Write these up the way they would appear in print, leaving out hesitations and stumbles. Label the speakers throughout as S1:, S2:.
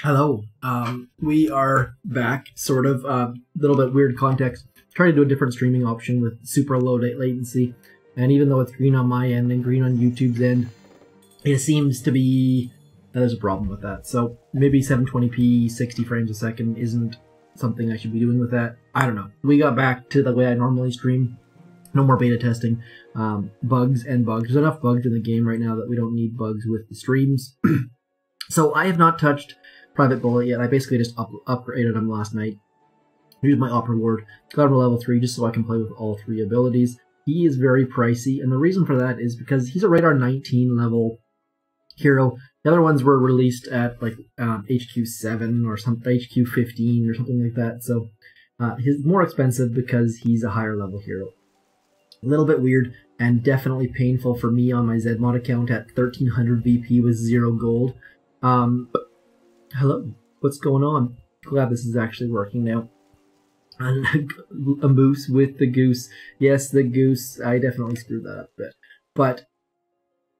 S1: Hello, we are back, sort of, little bit weird context. Trying to do a different streaming option with super low latency, and even though it's green on my end and green on YouTube's end, it seems to be that there's a problem with that. So maybe 720p, 60 frames a second isn't something I should be doing with that. I don't know. We got back to the way I normally stream. No more beta testing. Bugs and bugs. There's enough bugs in the game right now that we don't need bugs with the streams. So I have not touched Private Bullit yet. I basically just upgraded him last night. Used my op reward, got him to level 3 just so I can play with all 3 abilities. He is very pricey, and the reason for that is because he's a radar 19 level hero. The other ones were released at like HQ 7 or something, HQ 15 or something like that. So he's more expensive because he's a higher level hero. A little bit weird and definitely painful for me on my zmot account at 1300 VP with 0 gold. Hello, what's going on? Glad this is actually working now. A moose with the goose. Yes, the goose. I definitely screwed that up a bit. But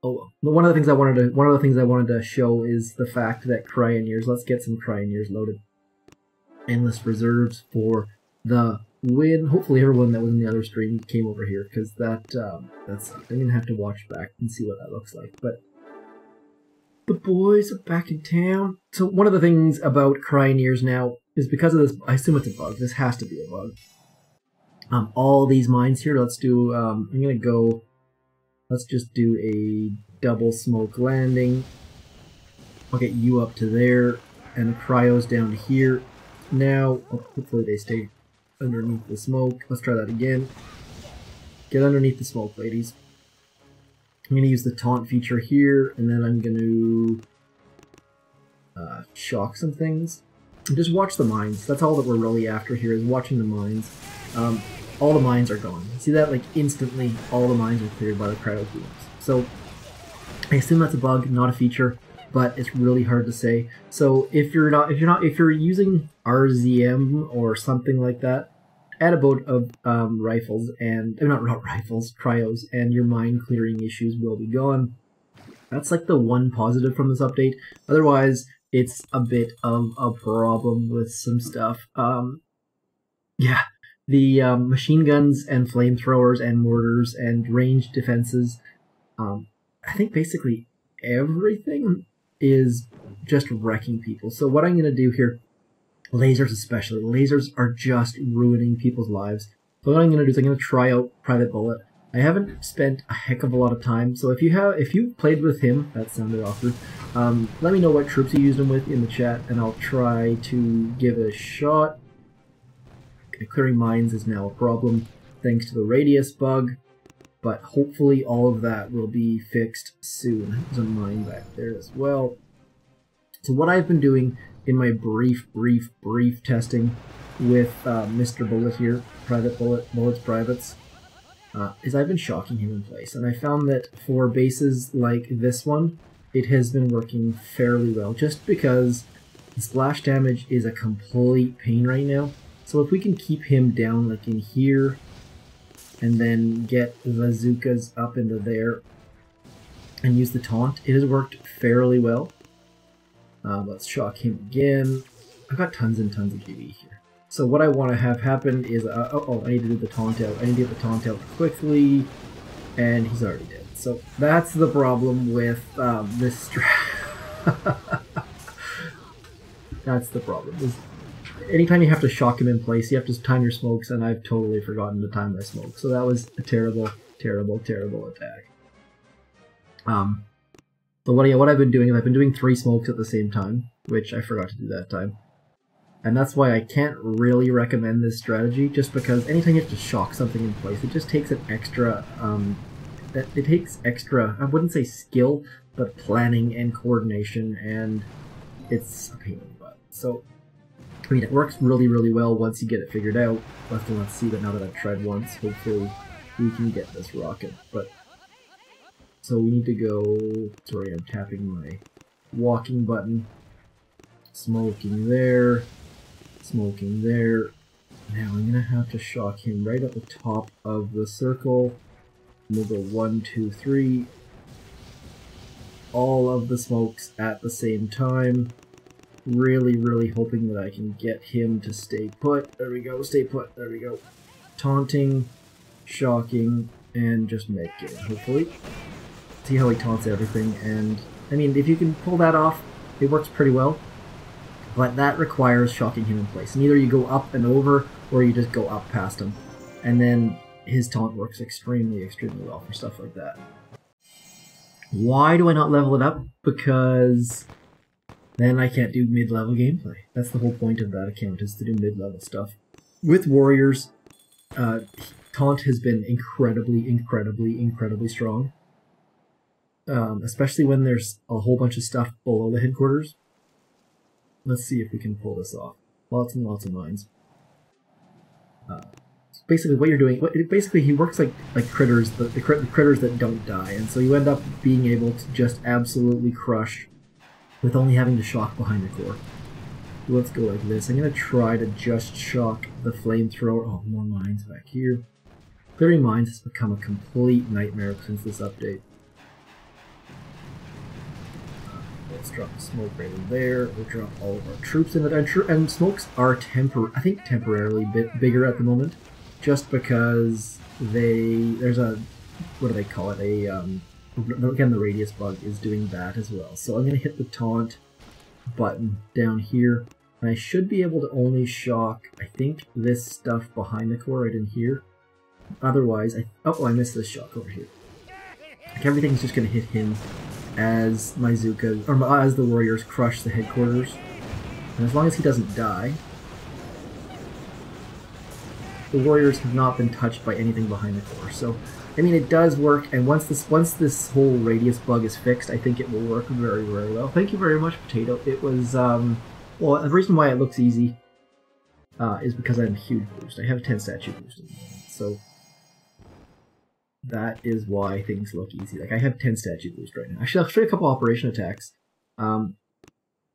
S1: oh well. One of the things I wanted to show is the fact that Cryoneers. Let's get some Cryoneers loaded. Endless reserves for the win. Hopefully everyone that was in the other stream came over here, because that's I'm gonna have to watch back and see what that looks like. But the boys are back in town. So one of the things about Cryoneers now is because of this, I assume it's a bug. This has to be a bug. All these mines here, let's do, let's just do a double smoke landing. I'll get you up to there, and the cryos down to here. Now, hopefully they stay underneath the smoke. Let's try that again. Get underneath the smoke, ladies. I'm going to use the taunt feature here, and then I'm going to shock some things. And just watch the mines. That's all that we're really after here, is watching the mines. All the mines are gone. See that? Like, instantly, all the mines are cleared by the cryo cools. So, I assume that's a bug, not a feature, but it's really hard to say. So, if you're using RZM or something like that, add a boat of rifles and not rifles, cryos, and your mine clearing issues will be gone. That's like the one positive from this update. Otherwise, it's a bit of a problem with some stuff. Yeah, the machine guns and flamethrowers and mortars and ranged defenses. I think basically everything is just wrecking people. So what I'm going to do here, lasers especially. Lasers are just ruining people's lives. So what I'm going to do is I'm going to try out Private Bullit. I haven't spent a heck of a lot of time, so if you've played with him, that sounded awkward, let me know what troops you used him with in the chat, and I'll try to give it a shot. Okay, clearing mines is now a problem, thanks to the radius bug, but hopefully all of that will be fixed soon. There's a mine back there as well. So what I've been doing in my brief testing with Mr. Bullit here, Private Bullit, Bullit's Privates, is I've been shocking him in place. And I found that for bases like this one, it has been working fairly well, just because the splash damage is a complete pain right now. So if we can keep him down like in here, and then get bazookas up into there, and use the taunt, it has worked fairly well. Let's shock him again. I've got tons and tons of GV here. So what I want to have happen is, I need to do the taunt out. I need to get the taunt out quickly, and he's already dead. So that's the problem with this strat. That's the problem. Anytime you have to shock him in place, you have to time your smokes, and I've totally forgotten to time my smoke. So that was a terrible, terrible, terrible attack. So what I've been doing is I've been doing 3 smokes at the same time, which I forgot to do that time. And that's why I can't really recommend this strategy, just because anytime you have to shock something in place, it just takes an extra, it takes extra, I wouldn't say skill, but planning and coordination, and it's a pain in the butt. So, I mean, it works really, really well once you get it figured out. Let's see, but now that I've tried once, hopefully we can get this rocking. But so we need to go, sorry, I'm tapping my walking button, smoking there, smoking there. Now I'm gonna have to shock him right at the top of the circle. And we'll go 1, 2, 3. all of the smokes at the same time. Really, really hoping that I can get him to stay put. There we go, stay put, there we go. Taunting, shocking, and just making it, hopefully. See how he taunts everything, and I mean, if you can pull that off, it works pretty well. But that requires shocking him in place. And either you go up and over, or you just go up past him. And then his taunt works extremely, extremely well for stuff like that. Why do I not level it up? Because then I can't do mid-level gameplay. That's the whole point of that account, is to do mid-level stuff. With warriors, taunt has been incredibly, incredibly, incredibly strong. Especially when there's a whole bunch of stuff below the headquarters. Let's see if we can pull this off. Lots and lots of mines. Basically, what you're doing, basically he works like critters, the critters that don't die, and so you end up being able to just absolutely crush with only having to shock behind the core. Let's go like this. I'm gonna try to just shock the flamethrower. Oh, more mines back here. Clearing mines has become a complete nightmare since this update. Let's drop the smoke right in there. We'll drop all of our troops in there. And smokes are I think temporarily bigger at the moment, just because there's a, what do they call it? Again, the radius bug is doing that as well. So I'm going to hit the taunt button down here, and I should be able to only shock, I think, this stuff behind the core right in here. Otherwise, I missed this shock over here. Like, everything's just going to hit him as my Zuka, or as the warriors crush the headquarters. And as long as he doesn't die, the warriors have not been touched by anything behind the core. So, I mean, it does work, and once this whole radius bug is fixed, I think it will work very, very well. Thank you very much, Potato. It was, well, the reason why it looks easy is because I have a huge boost. I have a 10 statue boost at the moment, so that is why things look easy. Like, I have 10 statue boost right now. Actually, I'll show you a couple operation attacks.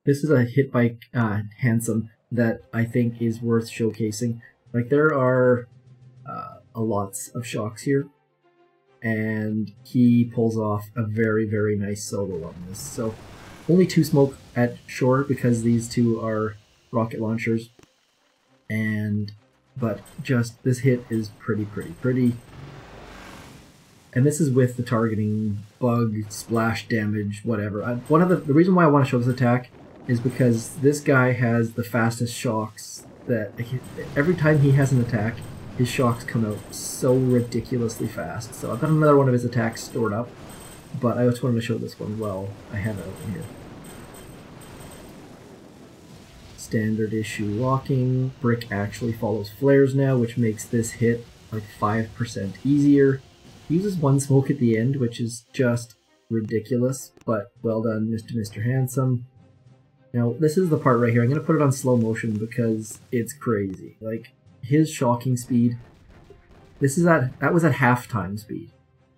S1: This is a hit by Handsome that I think is worth showcasing. Like, there are lots of shocks here, and he pulls off a very, very nice solo on this. So, only 2 smoke at shore because these 2 are rocket launchers, but just this hit is pretty. And this is with the targeting bug, splash damage, whatever. The reason why I want to show this attack is because this guy has the fastest shocks. That every time he has an attack, his shocks come out so ridiculously fast. So I've got another one of his attacks stored up, but I just wanted to show this one while I have it open here. Standard issue locking. Brick actually follows flares now, which makes this hit like 5% easier. Uses 1 smoke at the end, which is just ridiculous, but well done, Mr. Handsome. Now, this is the part right here. I'm going to put it on slow motion because it's crazy. Like, his shocking speed, that was at half-time speed.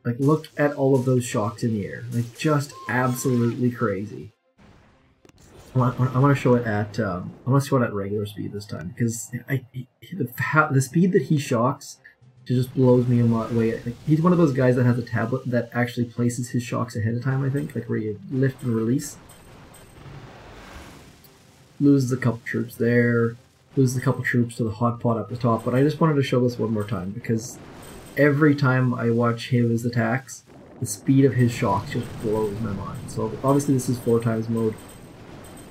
S1: Like, look at all of those shocks in the air. Like, just absolutely crazy. I want to show it at regular speed this time, because the speed that he shocks just blows me away. Like, he's one of those guys that has a tablet that actually places his shocks ahead of time, I think, like where you lift and release. Loses a couple troops there, loses a couple troops to the hot pot up the top, but I just wanted to show this one more time, because every time I watch his attacks, the speed of his shocks just blows my mind. So obviously this is 4x mode.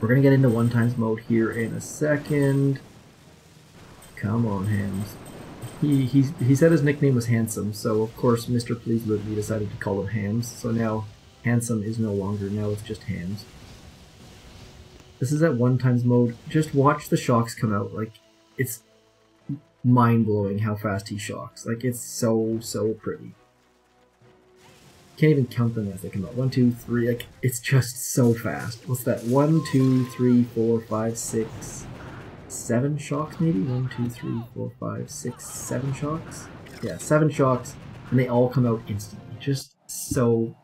S1: We're going to get into 1x mode here in a second. Come on, Hams. He said his nickname was Handsome, so of course Mr. Please Live Me decided to call him Hams, so now Handsome is no longer, now it's just Hams. This is at 1x mode. Just watch the shocks come out. Like, it's mind-blowing how fast he shocks. Like, it's so pretty. Can't even count them as they come out. 1, 2, 3, like, it's just so fast. What's that? 1, 2, 3, 4, 5, 6, 7 shocks maybe? 1, 2, 3, 4, 5, 6, 7 shocks? Yeah, 7 shocks, and they all come out instantly. Just so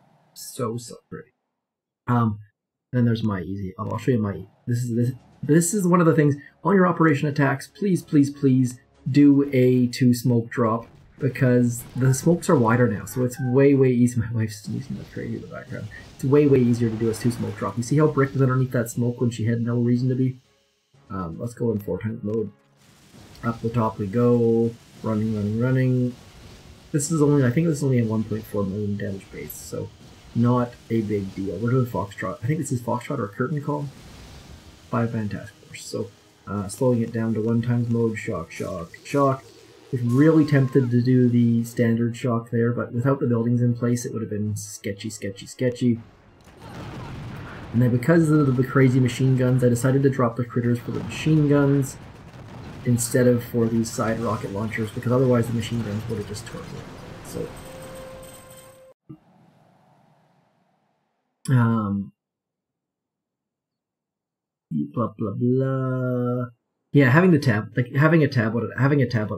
S1: pretty. Then there's my easy. I'll show you my. This is one of the things on your operation attacks. Please do a 2 smoke drop. because the smokes are wider now, so it's way easier. My wife's using the crazy in the background. It's way easier to do a 2 smoke drop. You see how Brick was underneath that smoke when she had no reason to be? Let's go in 4 times mode. Up the top we go. Running. This is only, I think this is only a 1.4 million damage base, so not a big deal. We're doing Foxtrot. I think this is Foxtrot or a Curtain Call. 5-man task force. So slowing it down to 1 times mode. Shock. Was really tempted to do the standard shock there, but without the buildings in place, it would have been sketchy. And then because of the crazy machine guns, I decided to drop the critters for the machine guns instead of for these side rocket launchers, because otherwise the machine guns would have just torn it. So, blah blah blah. Yeah, having a tablet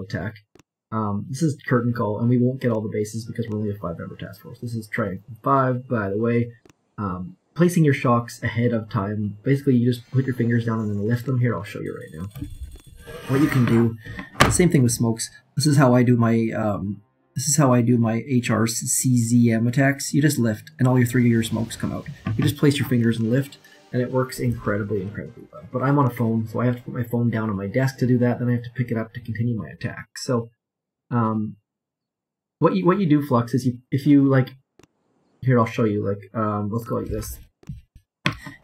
S1: attack. This is Curtain Call, and we won't get all the bases because we're only a 5-member task force. This is Triumph 5, by the way. Placing your shocks ahead of time. Basically, you just put your fingers down and then lift them. Here, I'll show you right now. What you can do, the same thing with smokes. This is how I do my HRCZM attacks. You just lift, and all your 3 of your smokes come out. You just place your fingers and lift, and it works incredibly well. But I'm on a phone, so I have to put my phone down on my desk to do that, then I have to pick it up to continue my attack. So, what you do, Flux, is if you like, here I'll show you, like, let's go like this.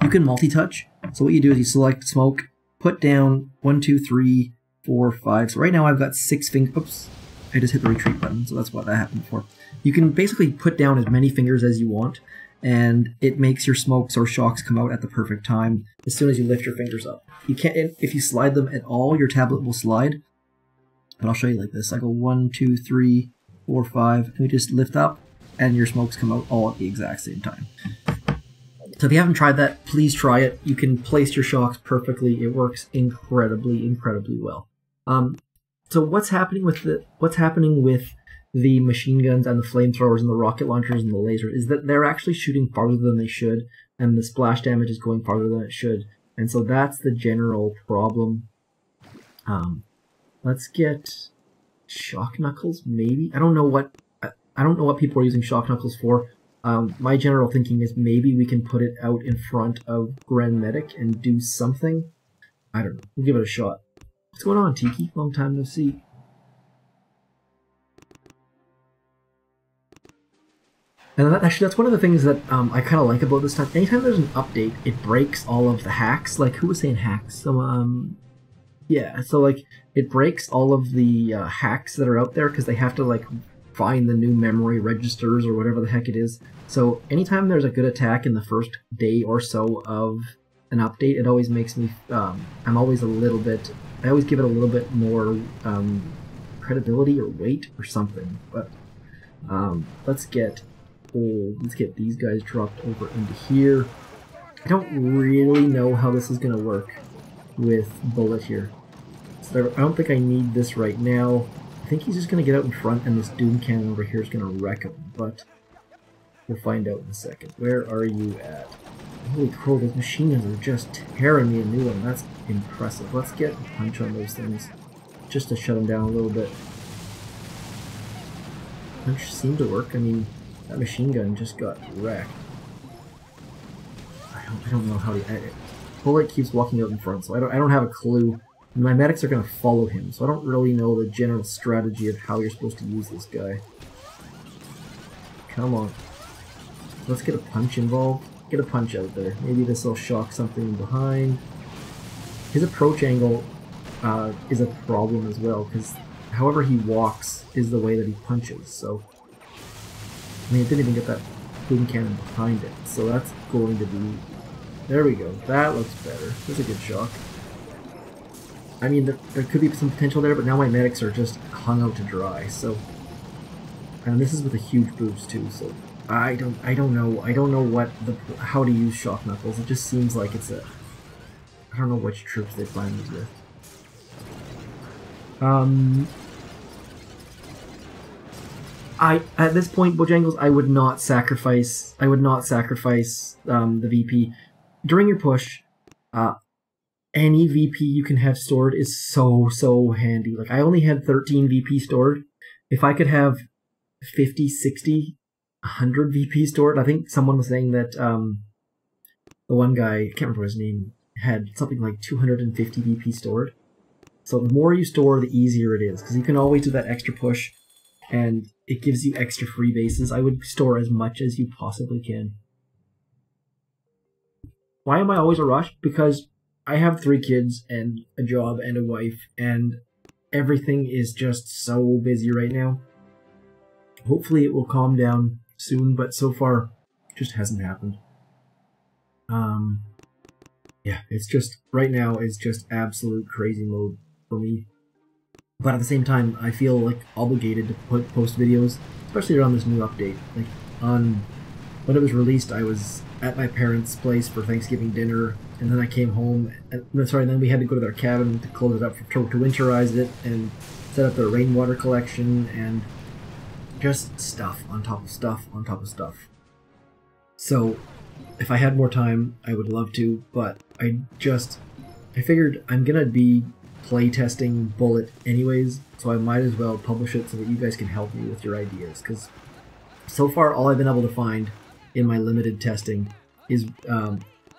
S1: You can multi-touch, so what you do is you select smoke, put down 1, 2, 3, 4, 5, so right now I've got 6 fingers, oops, I just hit the retreat button, so that's what that happened for. You can basically put down as many fingers as you want, and it makes your smokes or shocks come out at the perfect time as soon as you lift your fingers up. You can't, if you slide them at all, your tablet will slide. But I'll show you like this. I go 1, 2, 3, 4, 5, and we just lift up, and your smokes come out all at the exact same time. So if you haven't tried that, please try it. You can place your shocks perfectly. It works incredibly well. So what's happening with the machine guns and the flamethrowers and the rocket launchers and the lasers is that they're actually shooting farther than they should, and the splash damage is going farther than it should. And so that's the general problem. Let's get shock knuckles, maybe. I don't know what people are using shock knuckles for. My general thinking is maybe we can put it out in front of Grand Medic and do something. I don't know. We'll give it a shot. What's going on, Tiki? Long time no see. And actually, that's one of the things that I kind of like about this time. Anytime there's an update, it breaks all of the hacks. Like, who was saying hacks? So, yeah, so, like, it breaks all of the hacks that are out there because they have to, like, find the new memory registers or whatever the heck it is. So, anytime there's a good attack in the first day or so of an update, it always makes me, I'm always a little bit, I always give it a little bit more credibility or weight or something. But, let's get these guys dropped over into here. I don't really know how this is going to work with Bullit here. So I don't think I need this right now. I think he's just going to get out in front and this Doom Cannon over here is going to wreck him, but we'll find out in a second. Where are you at? Holy crow, those machine guns are just tearing me a new one. That's impressive. Let's get a punch on those things just to shut them down a little bit. Punch seemed to work. I mean, that machine gun just got wrecked. I don't know how to... Bullit keeps walking out in front, so I don't have a clue. My medics are going to follow him, so I don't really know the general strategy of how you're supposed to use this guy. Come on. Let's get a punch involved. Get a punch out there. Maybe this will shock something behind. His approach angle is a problem as well, because however he walks is the way that he punches, so... I mean, it didn't even get that boom cannon behind it, so that's going to be... There we go. That looks better. That's a good shock. I mean, there could be some potential there, but now my medics are just hung out to dry, so... And this is with a huge boost, too, so... I don't know how to use shock knuckles. It just seems like it's a... I don't know which troops they plan these with. At this point, Bojangles, I would not sacrifice the VP. During your push, any VP you can have stored is so handy. Like, I only had 13 VP stored, if I could have 50, 60, 100 VP stored, I think someone was saying that the one guy, I can't remember his name, had something like 250 VP stored. So the more you store, the easier it is, because you can always do that extra push, and it gives you extra free bases. I would store as much as you possibly can. Why am I always a rush? Because I have 3 kids and a job and a wife, and everything is just so busy right now. Hopefully it will calm down soon, but so far it just hasn't happened. Yeah, it's just, right now it's just absolute crazy mode for me. But at the same time, I feel like obligated to post videos, especially around this new update. Like, when it was released, I was at my parents' place for Thanksgiving dinner, and then I came home, and then we had to go to their cabin to close it up, to winterize it, and set up their rainwater collection, and just stuff on top of stuff on top of stuff. So, if I had more time, I would love to, but I figured I'm gonna be playtesting Bullit anyways, so I might as well publish it so that you guys can help me with your ideas, because so far all I've been able to find in my limited testing is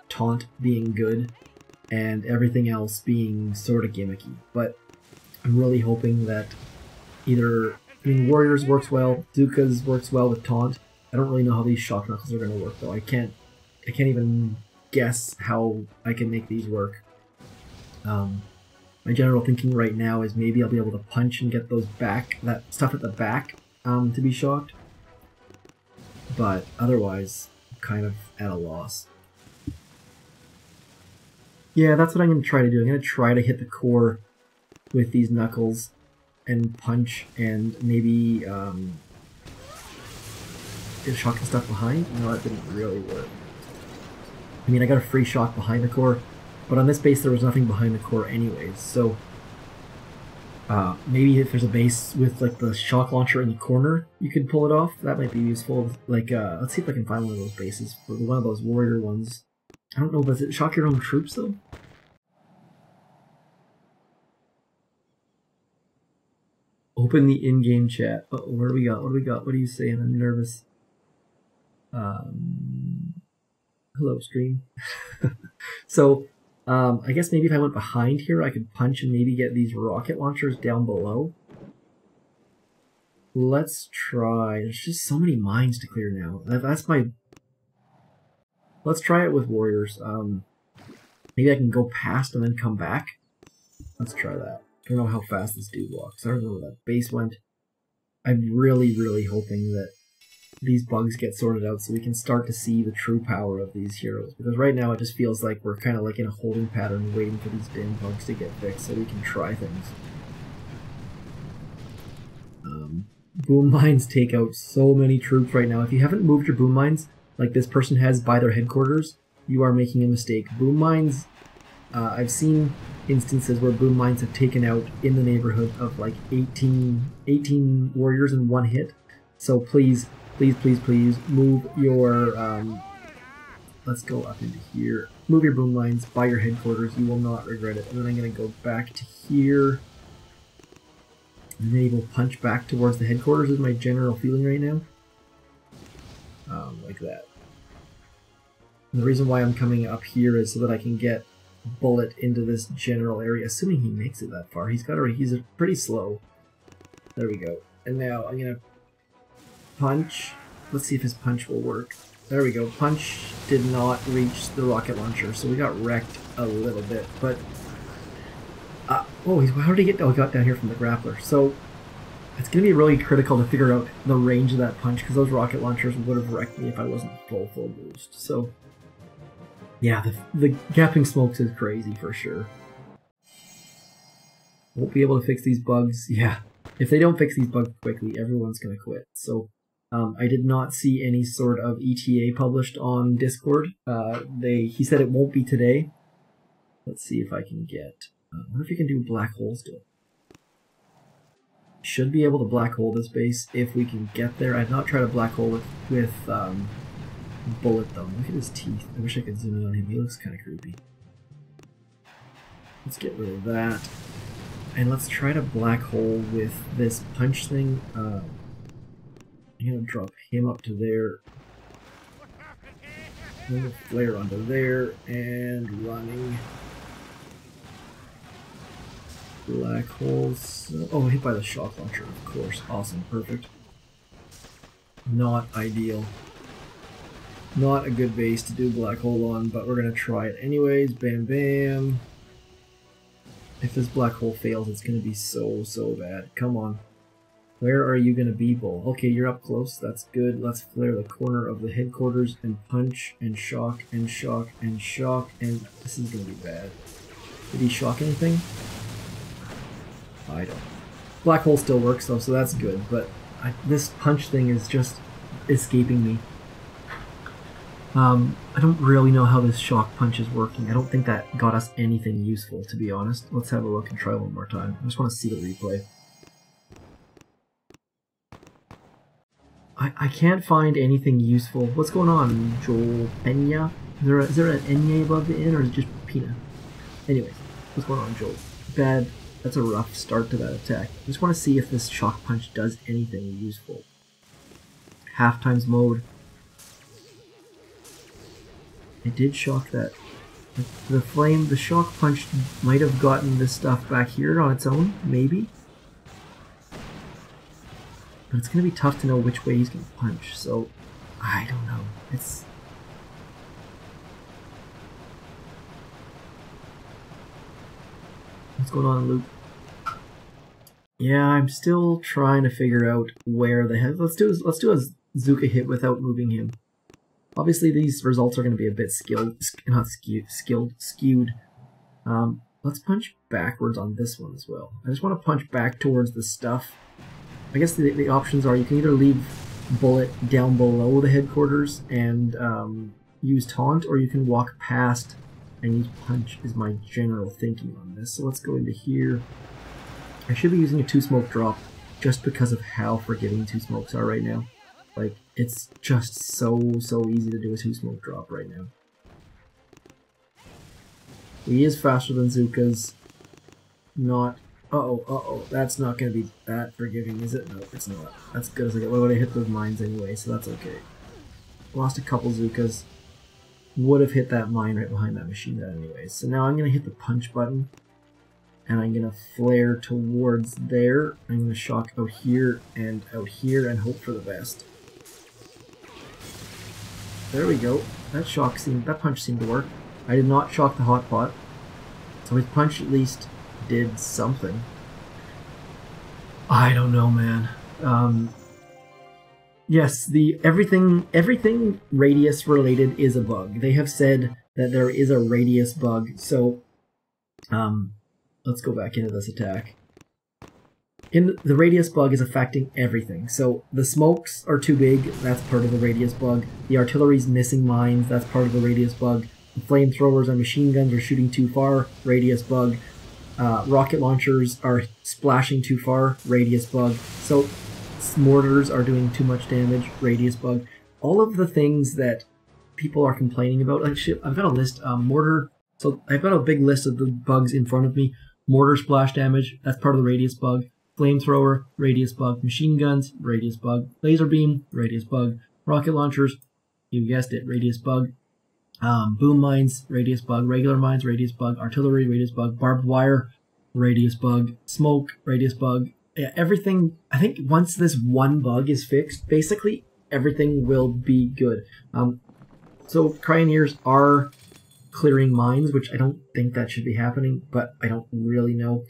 S1: taunt being good and everything else being sort of gimmicky. But I'm really hoping that Warriors works well, Zuka's works well with taunt. I don't really know how these shock knuckles are going to work though. I can't even guess how I can make these work. My general thinking right now is maybe I'll be able to punch and get that stuff at the back to be shocked. But otherwise, I'm kind of at a loss. Yeah, that's what I'm going to try to do. I'm going to try to hit the core with these knuckles and punch and maybe shock the stuff behind. No, that didn't really work. I mean, I got a free shock behind the core, but on this base there was nothing behind the core anyways, so maybe if there's a base with like the shock launcher in the corner, you could pull it off. That might be useful. Like, let's see if I can find one of those bases for one of those warrior ones. I don't know, does it shock your own troops though? Open the in-game chat. Uh-oh, what do we got? What do we got? What are you saying? I'm nervous. Hello, stream. So, I guess maybe if I went behind here, I could punch and maybe get these rocket launchers down below. Let's try. There's just so many mines to clear now. That's my... Let's try it with warriors. Maybe I can go past and then come back. Let's try that. I don't know how fast this dude walks. I don't know where that base went. I'm really, really hoping that these bugs get sorted out so we can start to see the true power of these heroes. Because right now it just feels like we're kind of like in a holding pattern waiting for these damn bugs to get fixed so we can try things. Boom mines take out so many troops right now. If you haven't moved your boom mines like this person has by their headquarters, you are making a mistake. Boom mines, I've seen instances where boom mines have taken out in the neighborhood of like 18 warriors in one hit. So please, please, please, please move your, let's go up into here. Move your boom mines by your headquarters. You will not regret it. And then I'm going to go back to here. And then we'll punch back towards the headquarters is my general feeling right now. Like that. And the reason why I'm coming up here is so that I can get Bullit into this general area, assuming he makes it that far. He's pretty slow. There we go. And now I'm gonna punch. Let's see if his punch will work. There we go. Punch did not reach the rocket launcher, so we got wrecked a little bit. But oh, how did he get? Oh, he got down here from the grappler. So it's gonna be really critical to figure out the range of that punch because those rocket launchers would have wrecked me if I wasn't full boost. So. Yeah, the gapping smokes is crazy for sure. Won't be able to fix these bugs. Yeah, if they don't fix these bugs quickly, everyone's going to quit. So I did not see any sort of ETA published on Discord. He said it won't be today. Let's see if I can get... I wonder if you can do black holes still. Should be able to black hole this base if we can get there. I've not tried a black hole with Bullit though. Look at his teeth. I wish I could zoom in on him. He looks kind of creepy. Let's get rid of that. And let's try to black hole with this punch thing. I'm gonna drop him up to there. Move a flare onto there, and running. Black holes. Oh, hit by the shock launcher, of course. Awesome, perfect. Not ideal. Not a good base to do black hole on, but we're gonna try it anyways. Bam, bam. If this black hole fails, it's gonna be so bad. Come on. Where are you gonna be, Bull? Okay, you're up close. That's good. Let's flare the corner of the headquarters and punch and shock and shock and shock. And this is gonna be bad. Did he shock anything? I don't. Black hole still works though, so that's good. But this punch thing is just escaping me. I don't really know how this shock punch is working. I don't think that got us anything useful, to be honest. Let's have a look and try one more time. I just want to see the replay. I can't find anything useful. What's going on, Joel Pena? Is there an Enya above the N, or is it just Pina? Anyways, what's going on, Joel? Bad. That's a rough start to that attack. I just want to see if this shock punch does anything useful. Half times mode. It did shock that. The shock punch might have gotten this stuff back here on its own, maybe. But it's going to be tough to know which way he's going to punch, so I don't know. What's going on, Luke? Yeah, I'm still trying to figure out where the heck. Let's do a Zuka hit without moving him. Obviously, these results are going to be a bit skewed. Let's punch backwards on this one as well. I just want to punch back towards the stuff. I guess the options are you can either leave Bullit down below the headquarters and use taunt, or you can walk past and use punch is my general thinking on this. So let's go into here. I should be using a 2-smoke drop just because of how forgiving 2 smokes are right now. Like, it's just so easy to do a 2-smoke drop right now. He is faster than Zuka's. Not... Uh-oh, that's not going to be that forgiving, is it? No, it's not. That's good as I get. Well, I hit those mines anyway, so that's okay. Lost a couple Zukas. Would have hit that mine right behind that machine gun anyway. So now I'm going to hit the punch button. And I'm going to flare towards there. I'm going to shock out here and hope for the best. There we go. That punch seemed to work. I did not shock the hot pot. So his punch at least did something. I don't know, man. Yes, everything radius related is a bug. They have said that there is a radius bug, so let's go back into this attack. The radius bug is affecting everything. So the smokes are too big, that's part of the radius bug. The artillery's missing mines, that's part of the radius bug. The flamethrowers and machine guns are shooting too far, radius bug. Rocket launchers are splashing too far, radius bug. So mortars are doing too much damage, radius bug. All of the things that people are complaining about. Like, shit, I've got a list. Mortar. So I've got a big list of the bugs in front of me. Mortar splash damage, that's part of the radius bug. Flamethrower, radius bug. Machine guns, radius bug. Laser beam, radius bug. Rocket launchers, you guessed it, radius bug. Boom mines, radius bug. Regular mines, radius bug. Artillery, radius bug. Barbed wire, radius bug. Smoke, radius bug. Yeah, everything, I think once this one bug is fixed, basically everything will be good. So Cryoneers are clearing mines, which I don't think that should be happening, but I don't really know.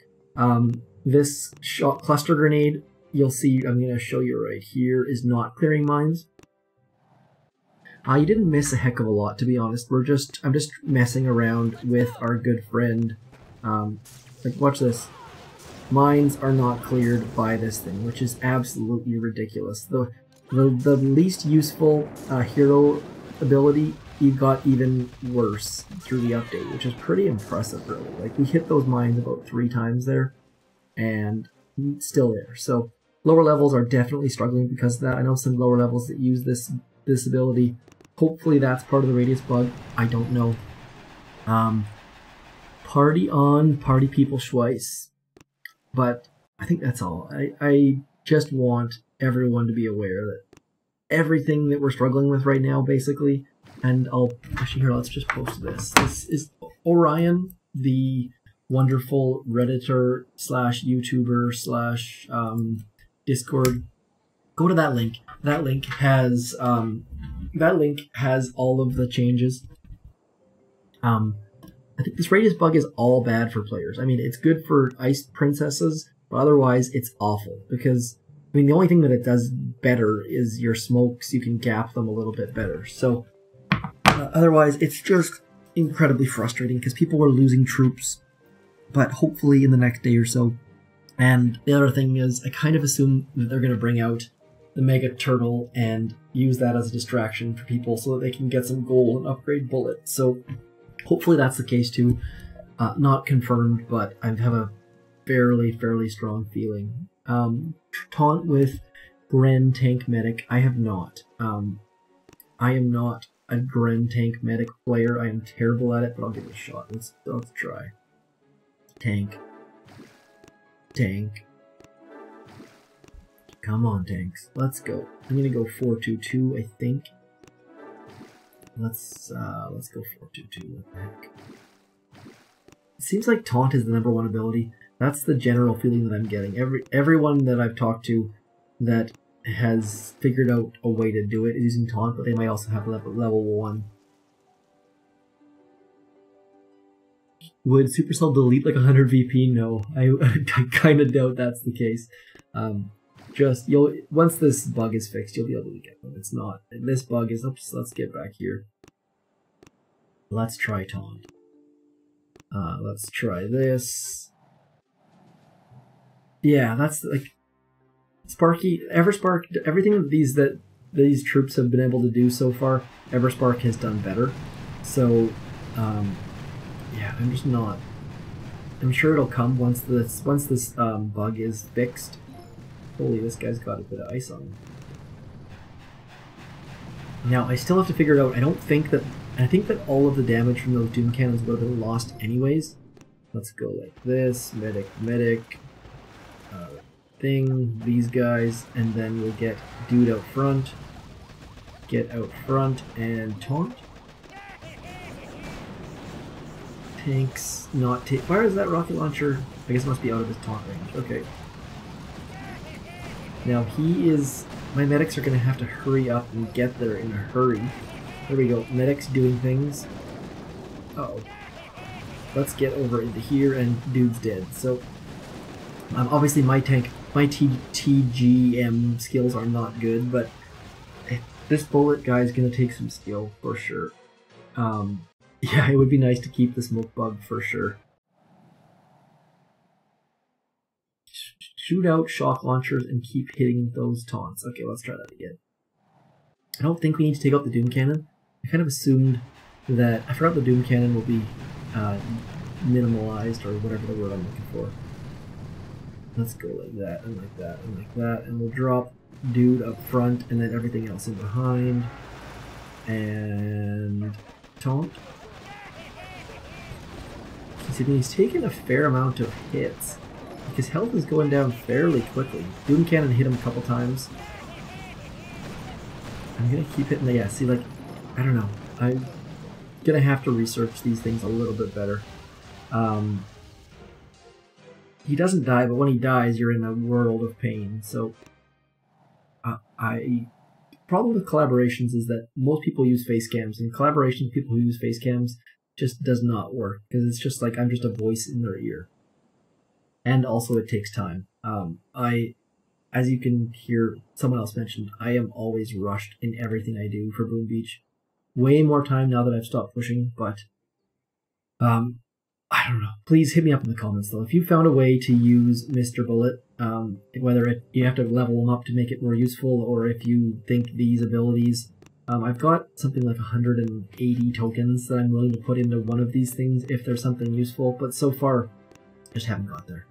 S1: This cluster grenade, you'll see, I'm going to show you right here, is not clearing mines. You didn't miss a heck of a lot, to be honest. I'm just messing around with our good friend. Like, watch this. Mines are not cleared by this thing, which is absolutely ridiculous. The least useful hero ability, you got even worse through the update, which is pretty impressive, really. Like, we hit those mines about 3 times there, and it's still there. So lower levels are definitely struggling because of that. I know some lower levels that use this ability. Hopefully that's part of the radius bug. I don't know. Party on, party people Schweiss. But I think that's all. I just want everyone to be aware that everything that we're struggling with right now, basically, and I'll actually here, let's just post this. This is Orion, the wonderful Redditor slash YouTuber slash Discord. Go to that link. That link has all of the changes. I think this radius bug is all bad for players. I mean, it's good for ice princesses, but otherwise it's awful because I mean the only thing that it does better is your smokes. You can gap them a little bit better. So otherwise, it's just incredibly frustrating because people are losing troops. But hopefully in the next day or so. And the other thing is, I kind of assume that they're going to bring out the Mega Turtle and use that as a distraction for people so that they can get some gold and upgrade Bullit. So hopefully that's the case too. Not confirmed, but I have a fairly strong feeling. Taunt with Gren Tank Medic, I have not. I am not a Gren Tank Medic player. I am terrible at it, but I'll give it a shot. Let's try. Tank. Tank. Come on, tanks. Let's go. I'm gonna go 4-2-2, I think. Let's go 4-2-2. What the heck? It seems like taunt is the #1 ability. That's the general feeling that I'm getting. Everyone that I've talked to that has figured out a way to do it is using taunt, but they might also have level 1. Would Supercell delete like 100 VP? No, I kind of doubt that's the case. Once this bug is fixed, you'll be able to get them. It's not. And this bug is. Oops, let's get back here. Let's try taunt. Let's try this. Yeah, that's like Sparky, Everspark. Everything that these troops have been able to do so far, Everspark has done better. So. Yeah, I'm just not. I'm sure it'll come once this bug is fixed. Holy, this guy's got a bit of ice on him. Now I still have to figure it out. I think that all of the damage from those doom cannons would have been lost anyways. Let's go like this, medic, thing, these guys, and then we'll get dude out front. Get out front and taunt. Tanks not take. Where is that rocket launcher? I guess it must be out of his taunt range. Okay. Now he is. My medics are going to have to hurry up and get there in a hurry. There we go. Medics doing things. Uh-oh. Let's get over into here, and dude's dead. So, obviously my TGM skills are not good, but this Bullit guy is going to take some skill for sure. Yeah, it would be nice to keep the smoke bug for sure. Shoot out shock launchers and keep hitting those taunts. Okay, let's try that again. I don't think we need to take out the Doom Cannon. I kind of assumed that... I forgot the Doom Cannon will be minimalized, or whatever the word I'm looking for. Let's go like that, and like that, and like that, and we'll drop dude up front, and then everything else in behind. And... taunt. He's taken a fair amount of hits. His health is going down fairly quickly. Doom Cannon hit him a couple times. I'm gonna keep hitting the... Yeah, see, like, I don't know. I'm gonna have to research these things a little bit better. He doesn't die, but when he dies, you're in a world of pain. So, problem with collaborations is that most people use face cams, and collaboration with people who use face cams just does not work, because it's just like I'm just a voice in their ear. And also it takes time. As you can hear someone else mentioned, I am always rushed in everything I do for Boom Beach. Way more time now that I've stopped pushing, but I don't know. Please hit me up in the comments though. If you found a way to use Mr. Bullit, whether you have to level him up to make it more useful, or if you think these abilities... I've got something like 180 tokens that I'm willing to put into one of these things if there's something useful, but so far, I just haven't got there.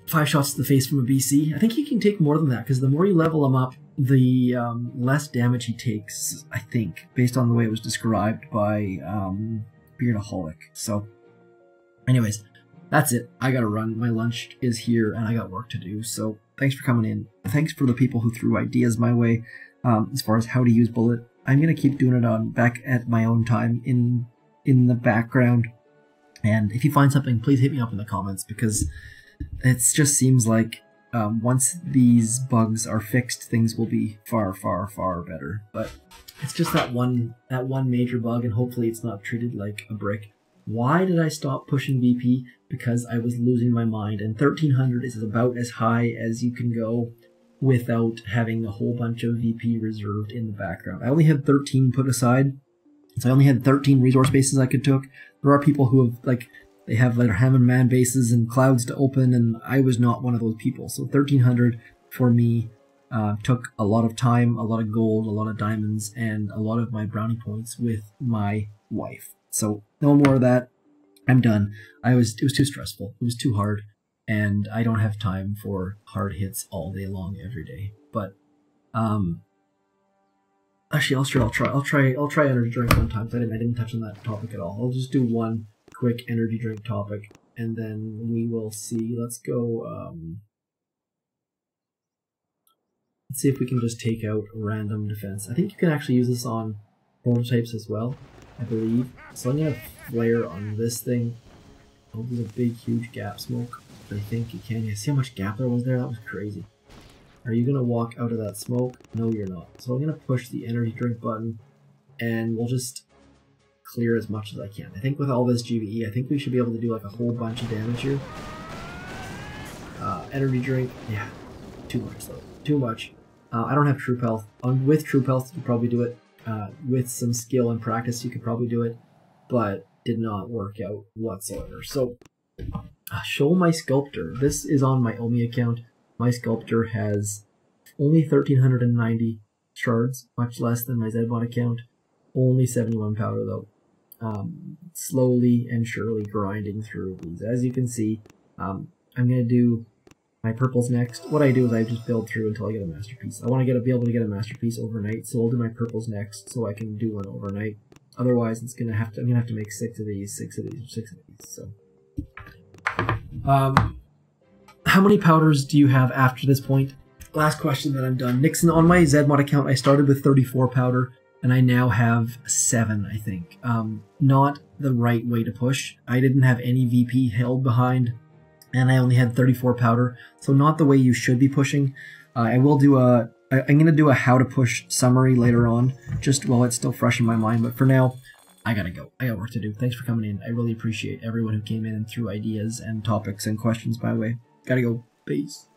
S1: 5 shots to the face from a BC. I think he can take more than that, because the more you level him up, the less damage he takes, I think, based on the way it was described by Beardaholic. So, anyways, that's it. I gotta run. My lunch is here, and I got work to do. So thanks for coming in. Thanks for the people who threw ideas my way as far as how to use Bullit. I'm gonna keep doing it back at my own time in the background. And if you find something, please hit me up in the comments, because it just seems like once these bugs are fixed, things will be far, far, far better. But it's just that one major bug, and hopefully it's not treated like a brick. Why did I stop pushing VP? Because I was losing my mind, and 1300 is about as high as you can go without having a whole bunch of VP reserved in the background. I only had 13 put aside, so I only had 13 resource bases I could took. There are people who have, they have their Hammond Man bases and clouds to open, and I was not one of those people. So 1300 for me took a lot of time, a lot of gold, a lot of diamonds, and a lot of my brownie points with my wife. So no more of that. I'm done. It was too stressful. It was too hard, and I don't have time for hard hits all day long every day. But actually, I'll try energy drink one time. I didn't touch on that topic at all. I'll just do one quick energy drink topic, and then we will see. Let's go. Let's see if we can just take out random defense. I think you can actually use this on prototypes as well, I believe. So I'm gonna flare on this thing. Oh, there's a big, huge gap smoke. I think you can. You see how much gap there was there? That was crazy. Are you gonna walk out of that smoke? No, you're not. So I'm gonna push the energy drink button, and we'll just clear as much as I can. I think with all this GVE, I think we should be able to do like a whole bunch of damage here. Energy drink, yeah, too much though. Too much. I don't have Troop Health. With Troop Health, you could probably do it. With some skill and practice, you could probably do it, but did not work out whatsoever. So, show my sculptor. This is on my Omi account. My sculptor has only 1,390 shards, much less than my zmot account. Only 71 powder though. Slowly and surely grinding through these. As you can see, I'm gonna do my purples next. What I do is I just build through until I get a masterpiece. I want to be able to get a masterpiece overnight, so I'll do my purples next, so I can do one overnight. Otherwise, I'm gonna have to make 6 of these. So, how many powders do you have after this point? Last question, then I'm done. Nixon, on my zmot account, I started with 34 powder, and I now have 7, I think. Not the right way to push. I didn't have any VP held behind, and I only had 34 powder, so not the way you should be pushing. I'm going to do a how to push summary later on, just while it's still fresh in my mind, but for now, I gotta go. I got work to do. Thanks for coming in. I really appreciate everyone who came in and threw ideas and topics and questions my way. Gotta go. Peace.